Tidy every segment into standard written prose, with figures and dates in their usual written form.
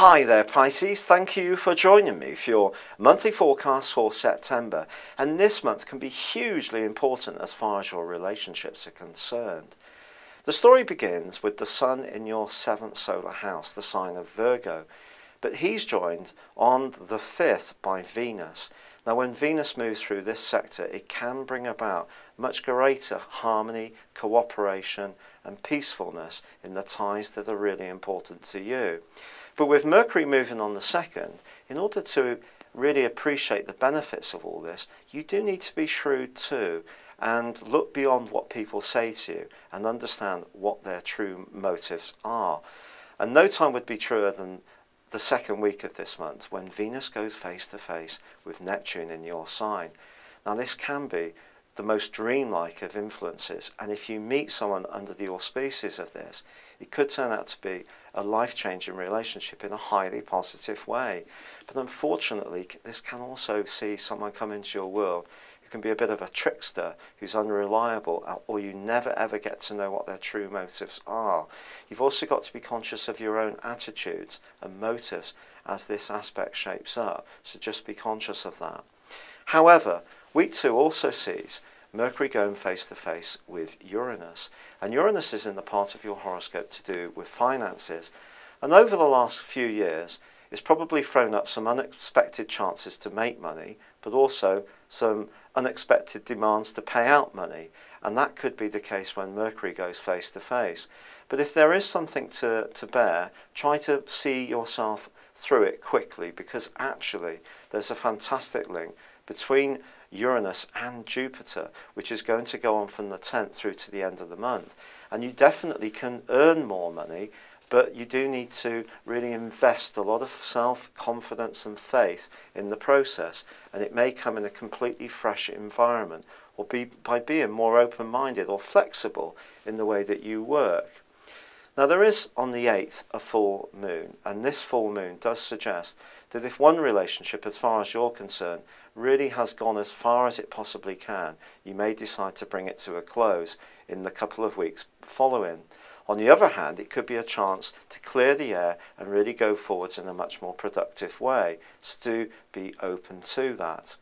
Hi there Pisces, thank you for joining me for your monthly forecast for September, and this month can be hugely important as far as your relationships are concerned. The story begins with the Sun in your 7th solar house, the sign of Virgo, but he's joined on the 5th by Venus. Now when Venus moves through this sector, it can bring about much greater harmony, cooperation and peacefulness in the ties that are really important to you. But with Mercury moving on the 2nd, in order to really appreciate the benefits of all this, you do need to be shrewd too and look beyond what people say to you and understand what their true motives are. And no time would be truer than the 2nd week of this month when Venus goes face to face with Neptune in your sign. Now this can be the most dreamlike of influences, and if you meet someone under the auspices of this, it could turn out to be a life-changing relationship in a highly positive way. But unfortunately, this can also see someone come into your world who can be a bit of a trickster, who's unreliable, or you never ever get to know what their true motives are. You've also got to be conscious of your own attitudes and motives as this aspect shapes up, so just be conscious of that. However, week 2 also sees Mercury going face to face with Uranus, and Uranus is in the part of your horoscope to do with finances, and over the last few years it's probably thrown up some unexpected chances to make money, but also some unexpected demands to pay out money, and that could be the case when Mercury goes face to face. But if there is something to bear, try to see yourself through it quickly, because actually there's a fantastic link between Uranus and Jupiter, which is going to go on from the 10th through to the end of the month. And you definitely can earn more money, but you do need to really invest a lot of self-confidence and faith in the process, and it may come in a completely fresh environment, or by being more open-minded or flexible in the way that you work. Now there is on the 8th a full moon, and this full moon does suggest that if one relationship, as far as you're concerned, really has gone as far as it possibly can, you may decide to bring it to a close in the couple of weeks following. On the other hand, it could be a chance to clear the air and really go forwards in a much more productive way, so do be open to that.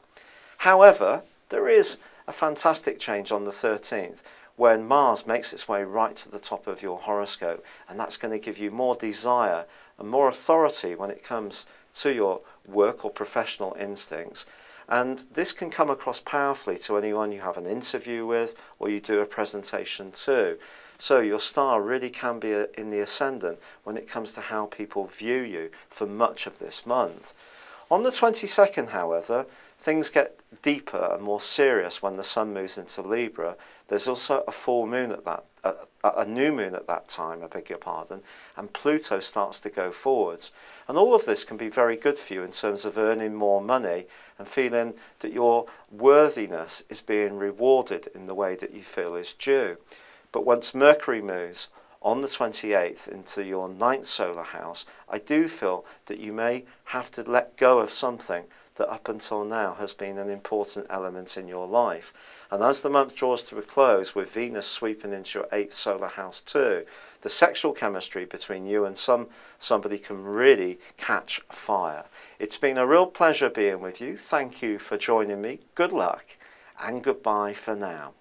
However, there is a fantastic change on the 13th, when Mars makes its way right to the top of your horoscope, and that's going to give you more desire and more authority when it comes to your work or professional instincts. And this can come across powerfully to anyone you have an interview with or you do a presentation to. So your star really can be in the ascendant when it comes to how people view you for much of this month. On the 22nd, however, things get deeper and more serious when the Sun moves into Libra. There's also a full moon at that, a new moon at that time, I beg your pardon, and Pluto starts to go forwards. And all of this can be very good for you in terms of earning more money and feeling that your worthiness is being rewarded in the way that you feel is due. But once Mercury moves on the 28th into your 9th solar house, I do feel that you may have to let go of something that up until now has been an important element in your life. And as the month draws to a close, with Venus sweeping into your 8th solar house too, the sexual chemistry between you and somebody can really catch fire. It's been a real pleasure being with you. Thank you for joining me. Good luck and goodbye for now.